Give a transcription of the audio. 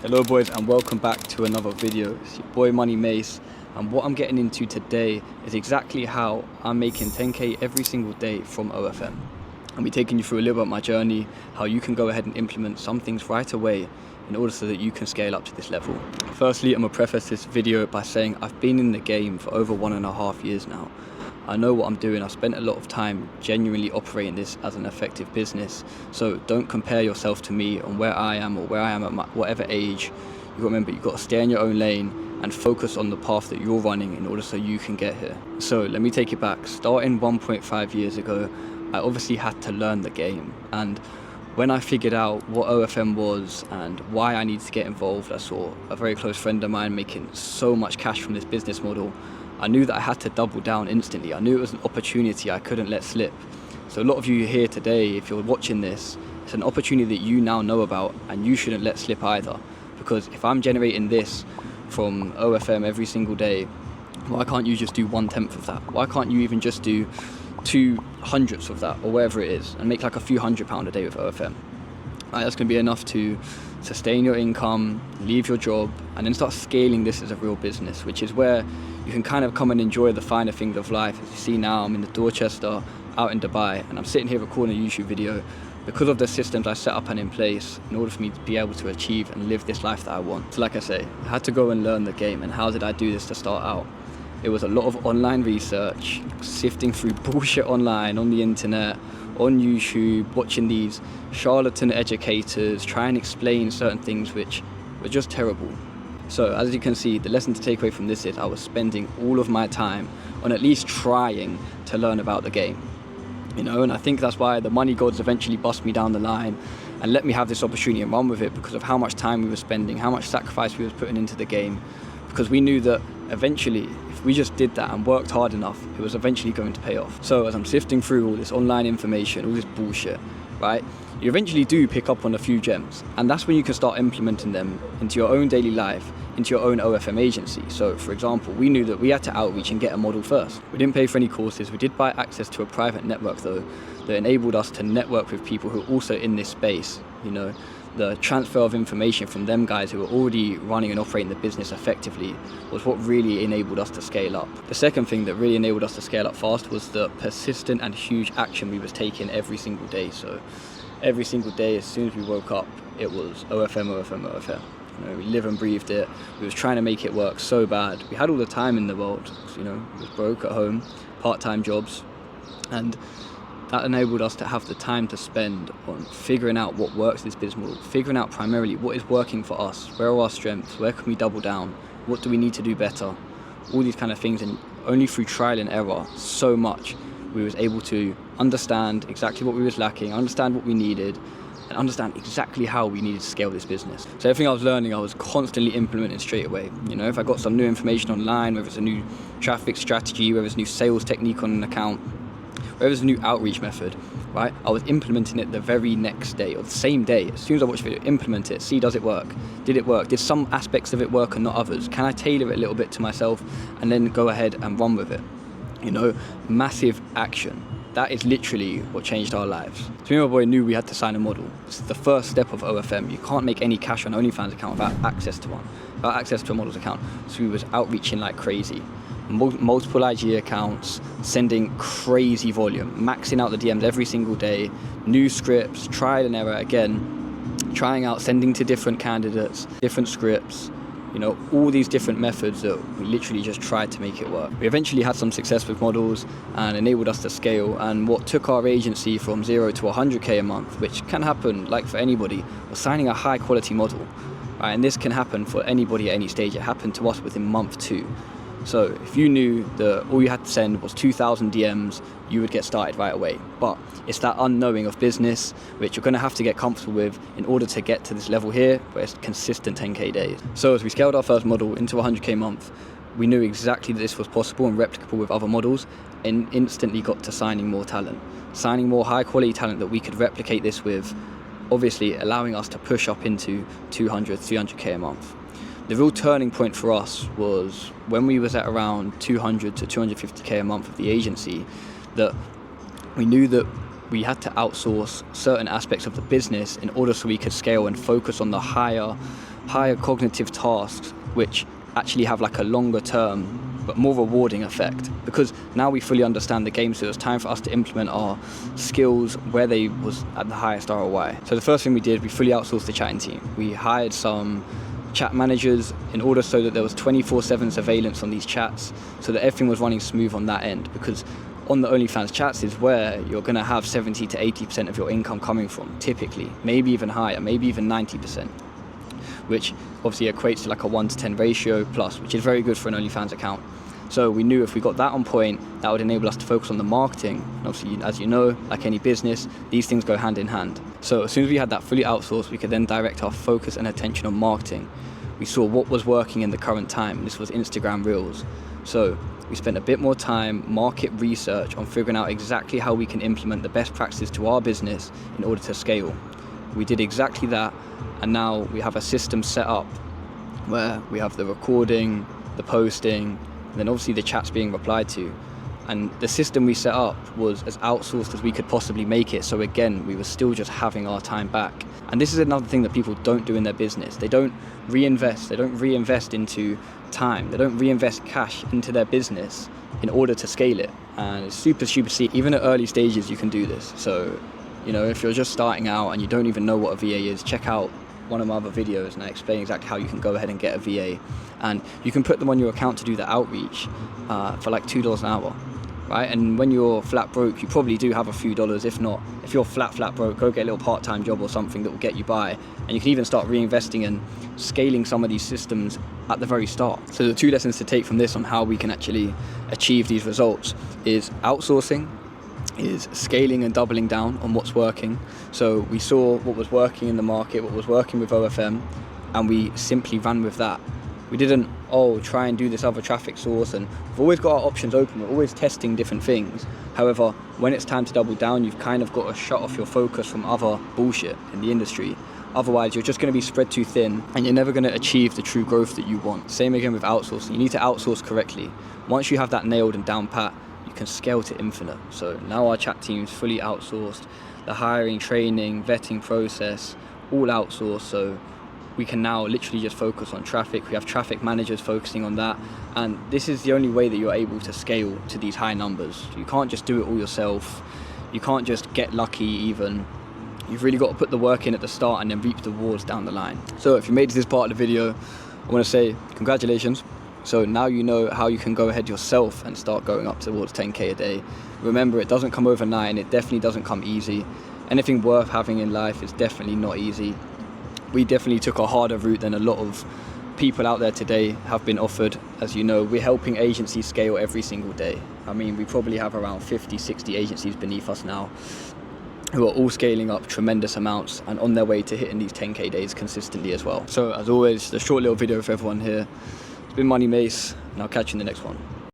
Hello boys, and welcome back to another video. It's your boy Money Mace, and what I'm getting into today is exactly how I'm making 10k every single day from OFM. I'll be taking you through a little bit of my journey, how you can go ahead and implement some things right away in order so that you can scale up to this level. Firstly, I'm gonna preface this video by saying I've been in the game for over 1.5 years now. I know what I'm doing. I've spent a lot of time genuinely operating this as an effective business. So don't compare yourself to me on where I am or where I am at whatever age. You gotta remember, you've got to stay in your own lane and focus on the path that you're running in order so you can get here. So let me take it back. Starting 1.5 years ago, I obviously had to learn the game. And when I figured out what OFM was and why I needed to get involved, I saw a very close friend of mine making so much cash from this business model. I knew that I had to double down instantly. I knew it was an opportunity I couldn't let slip. So a lot of you here today, if you're watching this, it's an opportunity that you now know about and you shouldn't let slip either. Because if I'm generating this from OFM every single day, why can't you just do 1/10 of that? Why can't you even just do 2/100 of that or whatever it is and make like a few £100 a day with OFM? Right, that's going to be enough to sustain your income, leave your job, and then start scaling this as a real business, which is where you can kind of come and enjoy the finer things of life. As you see now, I'm in the Dorchester, out in Dubai, and I'm sitting here recording a YouTube video because of the systems I set up and in place in order for me to be able to achieve and live this life that I want. So like I say, I had to go and learn the game. And how did I do this to start out? It was a lot of online research, sifting through bullshit online, on the internet, on YouTube, watching these charlatan educators try and explain certain things which were just terrible. So as you can see, the lesson to take away from this is I was spending all of my time on at least trying to learn about the game. You know, and I think that's why the money gods eventually bust me down the line and let me have this opportunity and run with it, because of how much time we were spending, how much sacrifice we were putting into the game, because we knew that eventually, if we just did that and worked hard enough, it was eventually going to pay off. So as I'm sifting through all this online information, all this bullshit, right, you eventually do pick up on a few gems, and that's when you can start implementing them into your own daily life, into your own OFM agency. So for example, we knew that we had to outreach and get a model first. We didn't pay for any courses. We did buy access to a private network though, that enabled us to network with people who are also in this space. You know, the transfer of information from them guys who were already running and operating the business effectively was what really enabled us to scale up. The second thing that really enabled us to scale up fast was the persistent and huge action we was taking every single day. So every single day, as soon as we woke up, it was OFM, OFM, OFM. You know, we live and breathed it. We was trying to make it work so bad. We had all the time in the world. You know, we was broke at home, part-time jobs, and that enabled us to have the time to spend on figuring out what works in this business model, figuring out primarily what is working for us, where are our strengths, where can we double down, what do we need to do better, all these kind of things. And only through trial and error so much we was able to understand exactly what we was lacking, understand what we needed, and understand exactly how we needed to scale this business. So everything I was learning, I was constantly implementing straight away. You know, if I got some new information online, whether it's a new traffic strategy, whether it's a new sales technique on an account, whether it's a new outreach method, right, I was implementing it the very next day or the same day. As soon as I watched the video, implement it, see, does it work? Did it work? Did some aspects of it work and not others? Can I tailor it a little bit to myself and then go ahead and run with it? You know, massive action. That is literally what changed our lives. So me and my boy knew we had to sign a model. It's the first step of OFM. You can't make any cash on OnlyFans account without access to one, without access to a model's account. So we was outreaching like crazy. Multiple IG accounts, sending crazy volume, maxing out the DMs every single day, new scripts, trial and error again, trying out, sending to different candidates, different scripts, you know, all these different methods that we literally just tried to make it work. We eventually had some success with models and enabled us to scale, and what took our agency from 0 to 100k a month, which can happen like for anybody, was signing a high quality model. Right? And this can happen for anybody at any stage. It happened to us within month 2. So if you knew that all you had to send was 2,000 DMs, you would get started right away. But it's that unknowing of business, which you're going to have to get comfortable with in order to get to this level here, where it's consistent 10k days. So as we scaled our first model into 100k a month, we knew exactly that this was possible and replicable with other models, and instantly got to signing more talent, signing more high quality talent that we could replicate this with, obviously allowing us to push up into 200, 300k a month. The real turning point for us was when we was at around 200 to 250k a month of the agency, that we knew that we had to outsource certain aspects of the business in order so we could scale and focus on the higher higher cognitive tasks which actually have like a longer term but more rewarding effect, because now we fully understand the game, so it's time for us to implement our skills where they was at the highest ROI. So the first thing we did, we fully outsourced the chatting team. We hired some chat managers in order so that there was 24/7 surveillance on these chats, so that everything was running smooth on that end, because on the OnlyFans chats is where you're going to have 70 to 80% of your income coming from, typically, maybe even higher, maybe even 90%, which obviously equates to like a 1 to 10 ratio plus, which is very good for an OnlyFans account. So we knew if we got that on point, that would enable us to focus on the marketing. And obviously, as you know, like any business, these things go hand in hand. So as soon as we had that fully outsourced, we could then direct our focus and attention on marketing. We saw what was working in the current time. This was Instagram Reels. So we spent a bit more time market research on figuring out exactly how we can implement the best practices to our business in order to scale. We did exactly that, and now we have a system set up where we have the recording, the posting, and then obviously the chats being replied to. And the system we set up was as outsourced as we could possibly make it. So again, we were still just having our time back. And this is another thing that people don't do in their business. They don't reinvest. They don't reinvest into time. They don't reinvest cash into their business in order to scale it. And it's super C. Even at early stages, you can do this. So, you know, if you're just starting out and you don't even know what a VA is, check out one of my other videos and I explain exactly how you can go ahead and get a VA. And you can put them on your account to do the outreach for like $2 an hour. Right? And when you're flat broke, you probably do have a few dollars. If not, if you're flat broke, go get a little part-time job or something that will get you by. And you can even start reinvesting and scaling some of these systems at the very start. So the 2 lessons to take from this on how we can actually achieve these results is outsourcing, is scaling and doubling down on what's working. So we saw what was working in the market, what was working with OFM, and we simply ran with that. We didn't, try and do this other traffic source, and we've always got our options open. We're always testing different things. However, when it's time to double down, you've kind of got to shut off your focus from other bullshit in the industry. Otherwise, you're just going to be spread too thin and you're never going to achieve the true growth that you want. Same again with outsourcing. You need to outsource correctly. Once you have that nailed and down pat, you can scale to infinite. So now our chat team is fully outsourced. The hiring, training, vetting process, all outsourced. So we can now literally just focus on traffic. We have traffic managers focusing on that. And this is the only way that you're able to scale to these high numbers. You can't just do it all yourself. You can't just get lucky even. You've really got to put the work in at the start and then reap the rewards down the line. So if you made it to this part of the video, I want to say congratulations. So now you know how you can go ahead yourself and start going up towards 10K a day. Remember, it doesn't come overnight and it definitely doesn't come easy. Anything worth having in life is definitely not easy. We definitely took a harder route than a lot of people out there today have been offered. As you know, we're helping agencies scale every single day. I mean, we probably have around 50, 60 agencies beneath us now who are all scaling up tremendous amounts and on their way to hitting these 10K days consistently as well. So as always, a short little video for everyone here. It's been Money Mace, and I'll catch you in the next one.